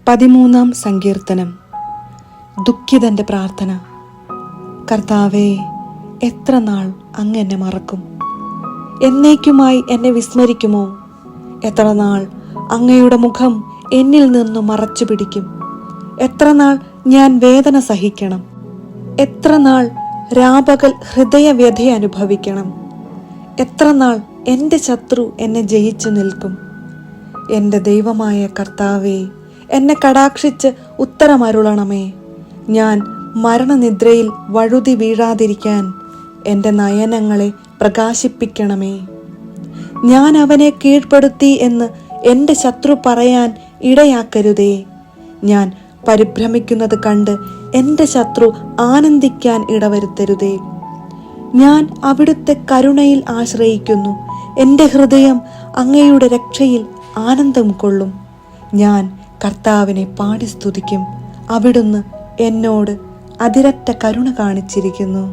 13-ാം സങ്കീർത്തനം. ദുഃഖിതന്റെ പ്രാർത്ഥന. കർത്താവേ, എത്ര നാൾ അങ്ങ് എന്നെ മറക്കും? എന്നേക്കുമായി എന്നെ വിസ്മരിക്കുമോ? എത്ര നാൾ അങ്ങയുടെ മുഖം എന്നിൽ നിന്നു മറച്ചു പിടിക്കും? എത്ര നാൾ ഞാൻ വേദന സഹിക്കണം? എത്ര നാൾ രാപകൽ ഹൃദയവ്യഥ അനുഭവിക്കണം? എത്ര നാൾ എൻ്റെ ശത്രു എന്നെ ജയിച്ചു നിൽക്കും? എൻ്റെ ദൈവമായ കർത്താവേ, എന്നെ കടാക്ഷിച്ച് ഉത്തരമരുളണമേ. ഞാൻ മരണനിദ്രയിൽ വഴുതി വീഴാതിരിക്കാൻ എൻ്റെ നയനങ്ങളെ പ്രകാശിപ്പിക്കണമേ. ഞാൻ അവനെ കീഴ്പ്പെടുത്തി എന്ന് എൻ്റെ ശത്രു പറയാൻ ഇടയാക്കരുതേ. ഞാൻ പരിഭ്രമിക്കുന്നത് കണ്ട് എൻ്റെ ശത്രു ആനന്ദിക്കാൻ ഇടവരുത്തരുതേ. ഞാൻ അവിടുത്തെ കരുണയിൽ ആശ്രയിക്കുന്നു. എൻ്റെ ഹൃദയം അങ്ങയുടെ രക്ഷയിൽ ആനന്ദം കൊള്ളും. ഞാൻ കർത്താവിനെ പാടി സ്തുതിക്കും. അവിടുന്ന് എന്നോട് അതിരറ്റ കരുണ കാണിച്ചിരിക്കുന്നു.